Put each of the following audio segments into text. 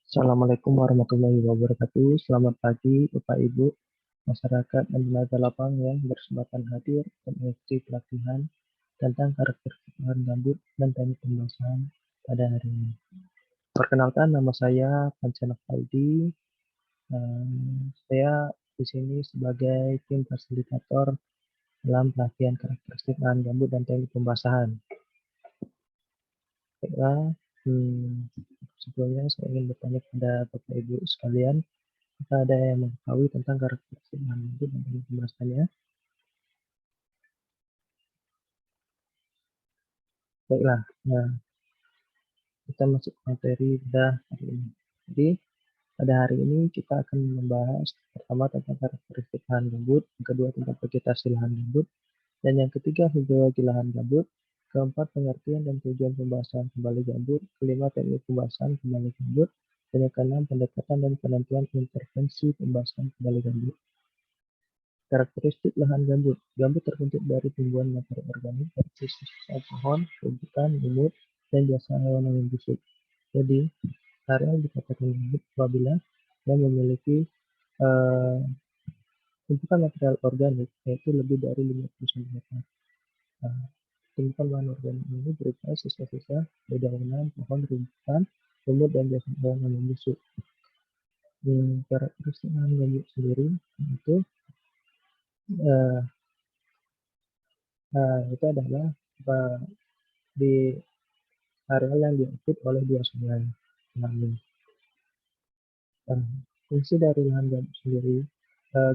Assalamualaikum warahmatullahi wabarakatuh. Selamat pagi, Bapak Ibu, masyarakat dan tenaga lapang yang berkesempatan hadir untuk mengikuti pelatihan tentang karakteristik lahan gambut dan teknik pembasahan pada hari ini. Perkenalkan, nama saya Pancana Faldi. Saya di sini sebagai tim fasilitator dalam pelatihan karakteristik lahan gambut dan teknik pembasahan. Baiklah, sebelumnya saya ingin bertanya kepada Bapak Ibu sekalian, kita ada yang mengetahui tentang karakteristik lahan gambut dan teknik pembasahannya. Baiklah, nah kita masuk ke materi pada hari ini. Jadi pada hari ini kita akan membahas pertama tentang karakteristik lahan gambut, yang kedua tentang vegetasi lahan gambut, dan yang ketiga hidrologi lahan gambut, keempat pengertian dan tujuan pembahasan kembali gambut, kelima teknik pembahasan kembali gambut, dan yang keenam pendekatan dan penentuan intervensi pembahasan kembali gambut. Karakteristik lahan gambut. Gambut terbentuk dari tumbuhan materi organik seperti sisa pohon, rumputan, lumut, dan jasa hewan yang membusuk. Jadi, area dikatakan gambut apabila dia memiliki tumpukan material organik yaitu lebih dari 50 cm. Tumpukan bahan organik ini berupa sisa-sisa dedaunan, pohon, rumputan, lumut, dan jasa hewan yang membusuk. Karakteristik lahan gambut sendiri itu adalah di area yang diapit oleh dua sungai. Fungsi dari lahan gambut sendiri,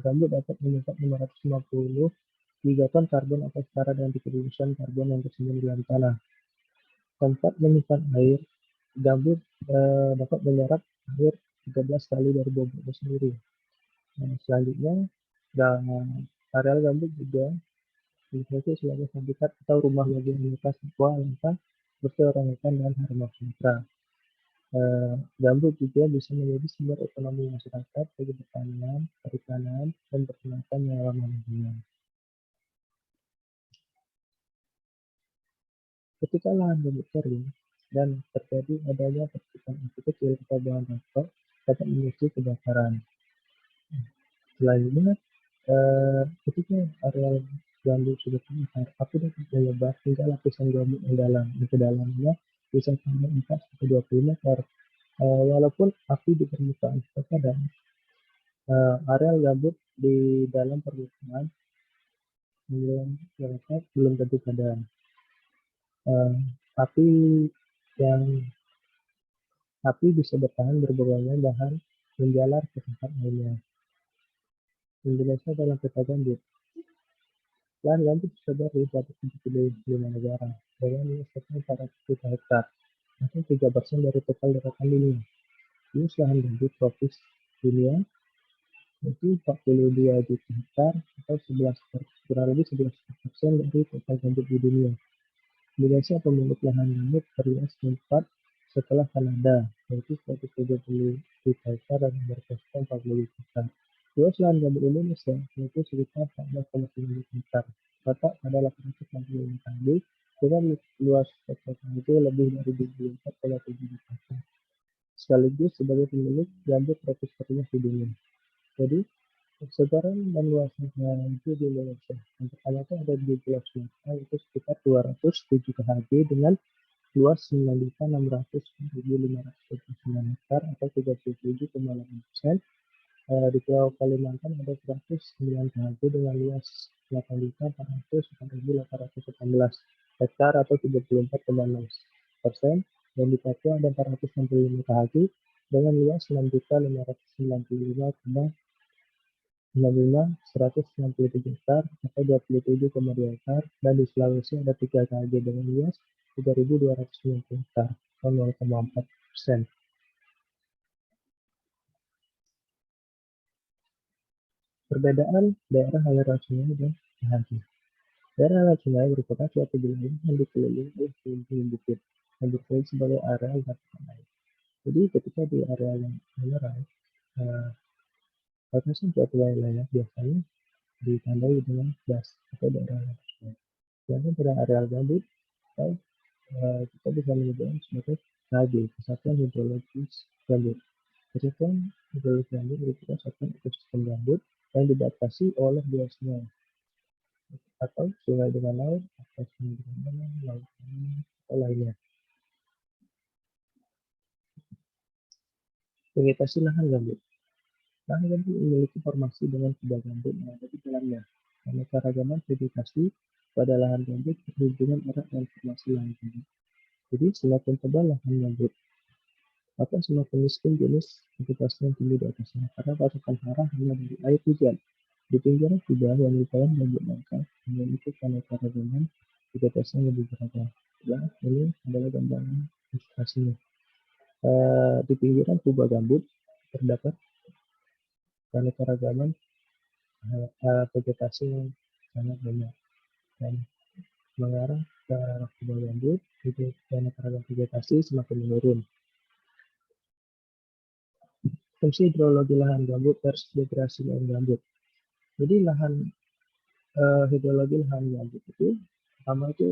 gambut dapat menyerap 550 gigaton karbon atau setara dengan 30% karbon yang tersimpan di dalam tanah. Tempat menyimpan air, gambut dapat menyerap air 13 kali dari bobotnya sendiri. Selanjutnya, areal gambut juga difungsi sebagai habitat atau rumah bagi aneka satwa langka seperti orangutan dan harimau Sumatera. Gambut juga bisa menjadi sumber ekonomi masyarakat bagi pertanian, perikanan, dan peternakan yang ramah lingkungan. Ketika lahan gambut kering dan terjadi adanya percikan api kecil atau bahan bakar dapat memicu kebakaran. Selanjutnya, ketika areal gambut sudah terbakar, api dapat menyebar hingga lapisan gambut yang dalam. Di kedalamannya bisa sampai 4-20 meter. Walaupun api di permukaan tetap ada, areal gambut di dalam permukaan belum tentu padam. Api bisa bertahan berbagai bahan menjalar ke tempat lainnya. Indonesia dalam peta gambut. Lahan gambut tersebar di 175 negara dengan luas total 400 juta hektar, atau 3% dari total daratan dunia. Luas lahan gambut tropis dunia yaitu 42 juta hektar atau kurang lebih 11% dari total gambut di dunia. Indonesia pemilik lahan gambut terluas keempat setelah Kanada, yaitu 170 juta hektar dan Amerika 40 juta hektar. Luas lahan gambut Indonesia yaitu sekitar 14,9 juta hektar, terletak pada 865 kb dengan luas total itu lebih dari 24,7 juta hektar. Sekaligus sebagai pemilik gambut tropis terluas di dunia. Jadi, persebaran dan luasnya itu di Indonesia. Yang pertama itu ada di Pulau Sumatera, itu sekitar 207 kHG dengan luas 9.600.529 hektar atau 37,8%. Di Pulau Kalimantan ada 109 kHG dengan luas 8.404.818 hektar atau 34,6%. Dan di Papua ada 465 kHG dengan luas 6.595,163 hektar atau 27,2 hektar, dan di Sulawesi ada 3 kHG dengan luas 3.290 hektar atau 0,4%. Perbedaan daerah aliran sungai dan hagi. Daerah aliran sungai merupakan suatu wilayah yang dikelilingi oleh puing-puing bukit yang berfungsi sebagai area dataran air. Jadi ketika di area yang mineral, batasan suatu wilayah biasanya ditandai dengan das atau daerah aliran sungai. Sedangkan pada areal gambut, kita bisa menyebutnya sebagai KG, Kesatuan Hidrologis Gambut. Ketika hidrolik gambut merupakan satu ekosistem gambut yang dibatasi oleh dua sungai atau sungai dengan laut atau sungai dengan danau, laut atau lainnya. Vegetasi lahan gambut. Lahan gambut memiliki formasi dengan kubah gambut yang ada di dalamnya. Keanekaragaman vegetasi pada lahan gambut berhubungan erat dengan formasi lahan gambut. Jadi semakin tebal lahan gambut, maka semakin miskin jenis vegetasi yang tumbuh di atasnya karena pasokan hara hanya dari air hujan. Di pinggiran kubah yang merupakan gambut langka memiliki keanekaragaman vegetasi yang lebih beragam. Nah, ini adalah gambaran ilustrasinya. Di pinggiran kubah gambut terdapat keanekaragaman vegetasi yang sangat banyak dan mengarah ke arah kubah gambut, itu keanekaragaman vegetasi semakin menurun. Fungsi hidrologi lahan gambut versus degradasi lahan gambut. Jadi hidrologi lahan gambut itu pertama itu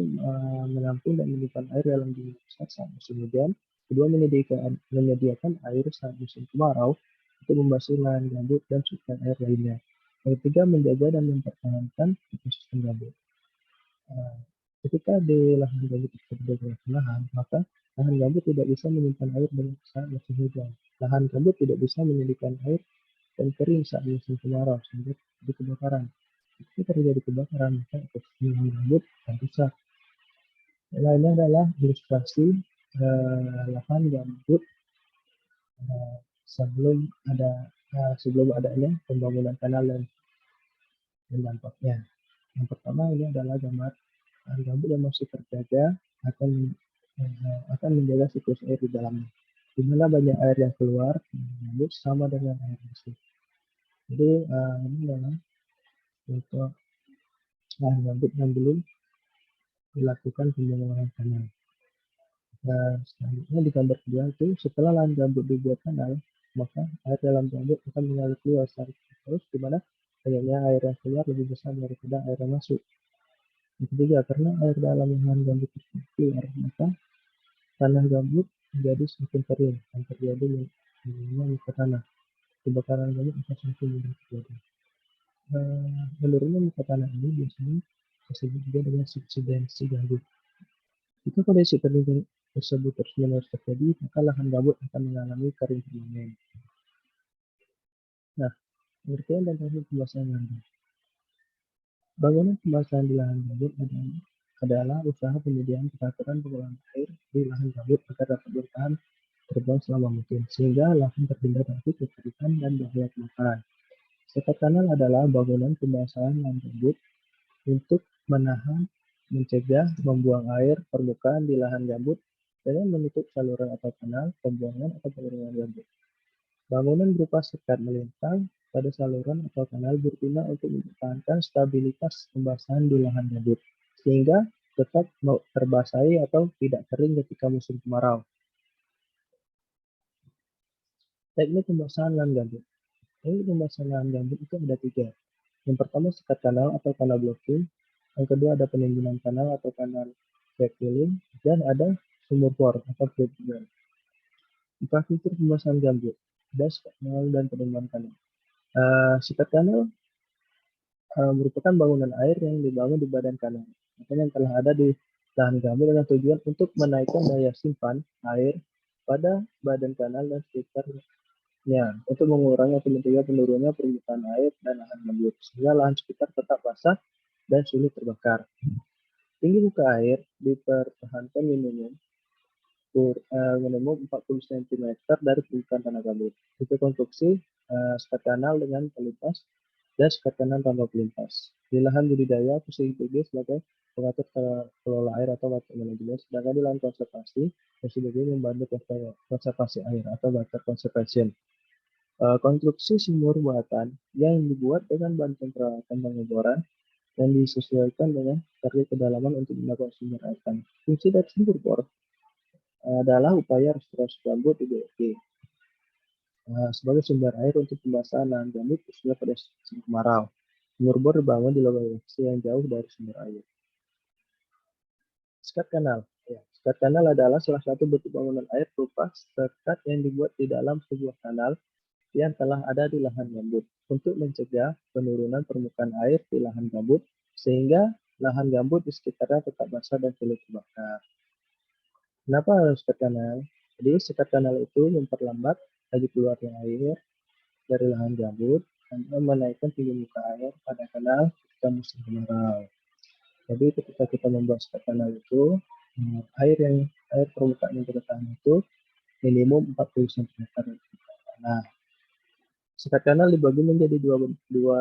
menampung dan menyimpan air dalam jumlah besar saat musim hujan. Kedua, menyediakan air saat musim kemarau untuk membasuh lahan gambut dan suplai air lainnya. Yang ketiga, menjaga dan mempertahankan ekosistem gambut. Ketika di lahan gambut tersebut lahan, maka lahan gambut tidak bisa menyimpan air dengan saat musim hujan. Lahan gambut tidak bisa menyediakan air dan kering saat musim kemarau sehingga terjadi kebakaran. Jika terjadi kebakaran, maka ekosistem lahan gambut akan rusak. Lainnya adalah ilustrasi lahan gambut sebelum adanya pembangunan kanal dan dampaknya. Yang pertama ini adalah gambar lahan gambut yang masih terjaga akan menjaga siklus air di dalamnya. Di mana banyak air yang keluar gambut sama dengan air masuk. Jadi ini adalah untuk lahan gambut yang belum dilakukan pembangunan kanal. Selanjutnya di gambar kedua itu setelah lahan gambut dibuat kanal, maka air dalam gambut akan mengalir keluar secara terus, di mana banyaknya air yang keluar lebih besar daripada air yang masuk. Yang ketiga, karena air dalam lahan gambut tersebut keluar, maka tanah gambut menjadi semakin kering dan terjadi muka tanah. Kebakaran gambut akan semakin mudah terjadi. Menurunnya muka tanah ini biasanya disebut juga dengan subsidensi gambut. Jika kondisi tersebut terus-menerus terjadi, maka lahan gambut akan mengalami kering permanen. Nah, pengertian dan teknik pembasahan gambut. Bangunan pembasahan di lahan gambut adalah usaha penyediaan peraturan pengolahan air di lahan gambut agar dapat bertahan terbang selama mungkin, sehingga lahan terhindar dari kekeringan dan bahaya kebakaran. Sekat kanal adalah bangunan pembasahan lahan gambut untuk menahan, mencegah, membuang air permukaan di lahan gambut dengan menutup saluran atau kanal, pembuangan atau pengeringan gambut. Bangunan berupa sekat melintang pada saluran atau kanal berguna untuk mempertahankan stabilitas pembasahan di lahan gambut, sehingga tetap terbasahi atau tidak kering ketika musim kemarau. Teknik pembasahan lahan gambut. Teknik pembasahan lahan gambut itu ada 3. Yang pertama sekat kanal atau kanal blocking. Yang kedua ada penimbunan kanal atau kanal backfilling, dan ada sumur bor atau bridging. Infrastruktur pembasahan gambut, ada sekat kanal dan penimbunan kanal. Sekat kanal merupakan bangunan air yang dibangun di badan kanal, yang telah ada di lahan gambut dengan tujuan untuk menaikkan daya simpan air pada badan kanal dan sekitarnya untuk mengurangi atau mencegah penurunannya permukaan air dan lahan gambut sehingga lahan sekitar tetap basah dan sulit terbakar. Tinggi muka air dipertahankan minimum 40 cm dari permukaan tanah gambut. Tipe konstruksi sekat kanal dengan pelintas dan sekat kanal tanpa pelintas. Di lahan budidaya, PCIPG sebagai pengatur kelola air atau water management, sedangkan di lahan konservasi, PCIPG membantu konservasi air atau water conservation. Konstruksi sumur buatan yang dibuat dengan bantuan peralatan pengeboran yang disesuaikan dengan target kedalaman untuk melakukan sumber air tanah. Fungsi dari sumur bor adalah upaya restorasi gambut di BFG sebagai sumber air untuk pembasahan lahan gambut khususnya pada musim kemarau. Sumur bor dibangun di lokasi yang jauh dari sumber air. Sekat kanal. Ya, Sekat kanal adalah salah satu bentuk bangunan air berupa sekat yang dibuat di dalam sebuah kanal yang telah ada di lahan gambut untuk mencegah penurunan permukaan air di lahan gambut sehingga lahan gambut di sekitarnya tetap basah dan sulit terbakar. Kenapa harus sekat kanal? Jadi sekat kanal itu memperlambat laju keluarnya air dari lahan gambut dan menaikkan tinggi muka air pada kanal ketika musim kemarau. Jadi ketika kita membuat sekat kanal itu, air permukaan yang bertahan itu minimum 40 cm. Nah, sekat kanal dibagi menjadi eh, dua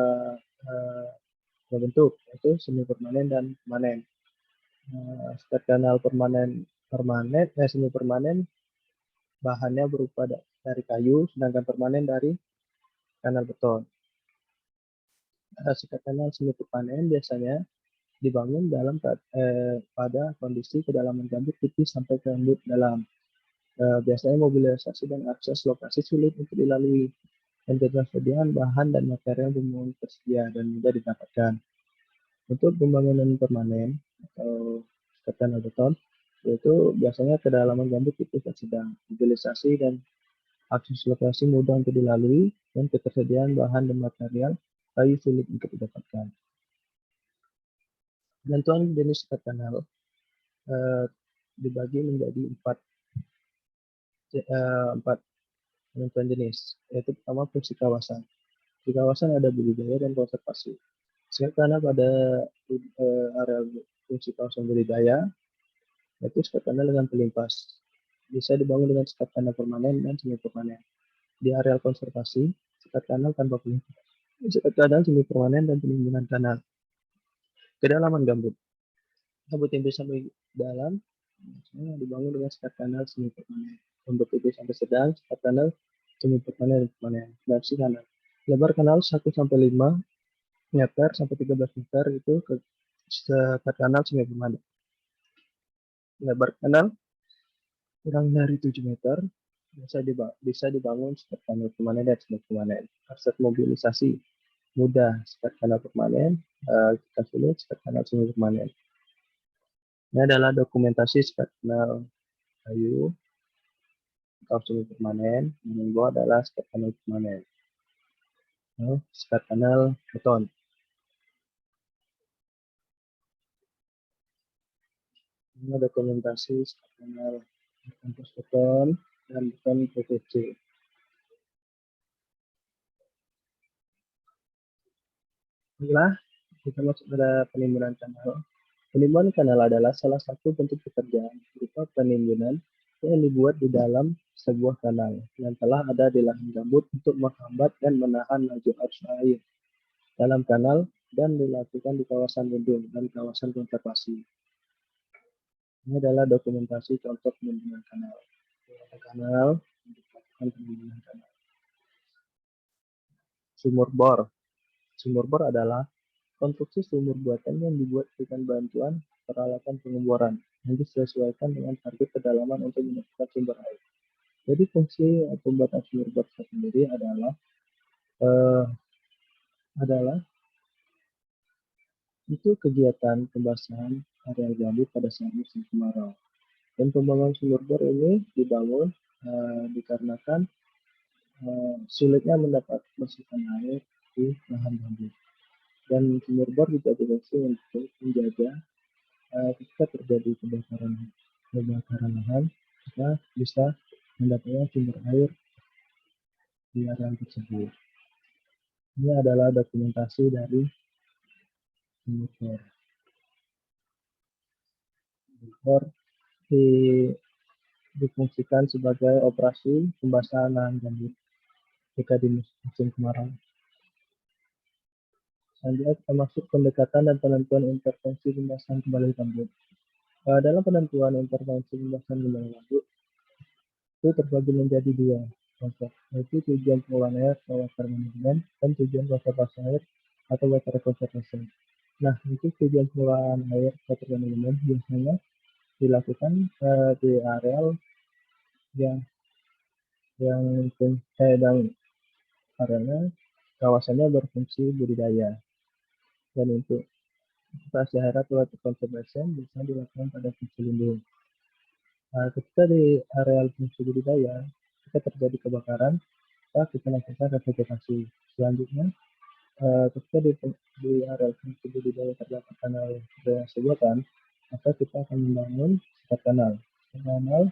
bentuk, yaitu semi permanen dan permanen. Sekat kanal semi permanen bahannya berupa dari kayu, sedangkan permanen dari kanal beton. Sekat kanal semi permanen biasanya dibangun pada kondisi kedalaman gambut tipis sampai ke gambut dalam. Biasanya mobilisasi dan akses lokasi sulit untuk dilalui, dan ketersediaan bahan dan material belum tersedia dan mudah didapatkan. Untuk pembangunan permanen atau sekat kanal beton, yaitu biasanya kedalaman gambut tipis dan sedang, mobilisasi dan akses lokasi mudah untuk dilalui, dan ketersediaan bahan dan material kayu sulit untuk didapatkan. Penentuan jenis sekat kanal dibagi menjadi empat penentuan jenis, yaitu pertama fungsi kawasan. Di kawasan ada budidaya dan konservasi. Sekat kanal pada area fungsi kawasan budidaya, yaitu sekat kanal dengan pelimpas. Bisa dibangun dengan sekat kanal permanen dan semi permanen. Di area konservasi, sekat kanal tanpa pelimpas. Sekat kanal semi permanen dan penimbunan kanal. Kedalaman gambut. Gambut yang bisa dalam dibangun dengan sekat kanal semi permanen. Gambut tipis sampai sedang, sekat kanal semi permanen dan permanen. Dimensi kanal. Lebar kanal 1 sampai 5 meter sampai 13 meter itu ke sekat kanal semi permanen. Lebar kanal kurang dari 7 meter bisa dibangun sekat kanal permanen dan semi permanen. Akses mobilisasi mudah sekat kanal permanen, jika sulit sekat kanal semi permanen. Ini adalah dokumentasi sekat kanal kayu atau semi permanen. Yang bawah adalah sekat kanal permanen. Sekat kanal beton. Ini dokumentasi sekat kanal beton dan beton PVC. Inilah kita masuk pada penimbunan kanal. Penimbunan kanal adalah salah satu bentuk pekerjaan berupa penimbunan yang dibuat di dalam sebuah kanal yang telah ada di lahan gambut untuk menghambat dan menahan laju arus air dalam kanal dan dilakukan di kawasan lindung dan kawasan konservasi. Ini adalah dokumentasi contoh penimbunan kanal. Kanal untuk melakukan penimbunan kanal. Sumur bor. Sumur bor adalah konstruksi sumur buatan yang dibuat dengan bantuan peralatan pengeboran yang disesuaikan dengan target kedalaman untuk mendapatkan sumber air. Jadi fungsi pembuatan sumur bor sendiri adalah itu kegiatan pembasahan area gambut pada saat musim kemarau. Dan pembangunan sumur bor ini dibangun dikarenakan sulitnya mendapat masukan air di lahan gambut. Dan sumur bor juga berfungsi untuk menjaga ketika terjadi kebakaran lahan, kita bisa mendapatkan sumber air di area tersebut. Ini adalah dokumentasi dari sumur bor. Sumur bor difungsikan sebagai operasi pembasahan lahan gambut ketika di musim kemarau. Selanjutnya kita masuk pendekatan dan penentuan intervensi pembasahan kembali gambut. Dalam penentuan intervensi pembasahan kembali gambut itu terbagi menjadi dua konsep, yaitu tujuan pengelolaan air atau water management dan tujuan konservasi air atau water conservation. Nah, untuk tujuan pengelolaan air water management biasanya dilakukan di areal yang karena kawasannya berfungsi budidaya. Dan untuk konservasi air atau water conservation bisa dilakukan pada fungsi lindung. Ketika di areal fungsi budidaya, ketika terjadi kebakaran, maka kita lakukan revegetasi. Selanjutnya, ketika di areal fungsi budidaya terdapat kanal drainase buatan, maka kita akan membangun sekat kanal. Sekat kanal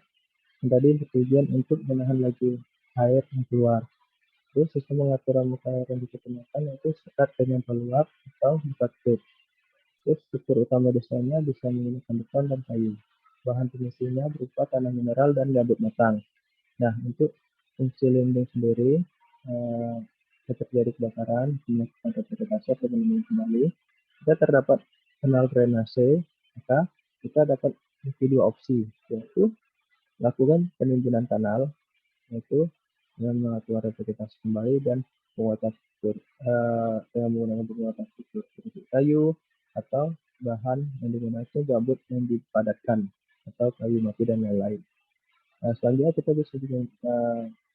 tadi bertujuan untuk menahan laju air yang keluar. Terus sistem pengaturan muka air yang digunakan yaitu sekat dengan peluap atau buka tutup. Terus struktur utama desainnya bisa menggunakan beton dan kayu. Bahan pengisinya berupa tanah mineral dan gabut matang. Nah, untuk fungsi lindung sendiri, jika terjadi kebakaran, melakukan rehabilitasi atau melindungi kembali, jika terdapat kanal drainase, maka kita dapat memiliki dua opsi, yaitu lakukan penimbunan kanal, yaitu dengan melakukan rehabilitasi kembali dan penguatan struktur dengan menggunakan penguatan struktur seperti kayu atau bahan yang digunakan gabut yang dipadatkan atau kayu mati dan lain-lain. Nah, selanjutnya kita bisa juga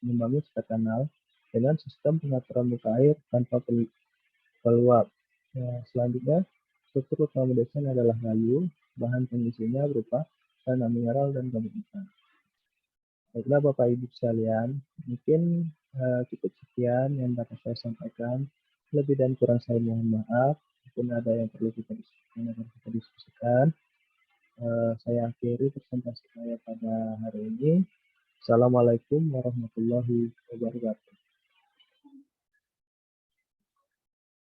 membangun sekat kanal dengan sistem pengaturan muka air tanpa peluap. Nah, selanjutnya struktur utama desain adalah kayu, bahan pengisinya berupa tanah mineral dan gabut hitam. Baiklah Bapak Ibu sekalian, mungkin cukup sekian yang dapat saya sampaikan. Lebih dan kurang saya mohon maaf. Mungkin ada yang perlu kita diskusikan. Saya akhiri presentasi saya pada hari ini. Assalamualaikum warahmatullahi wabarakatuh.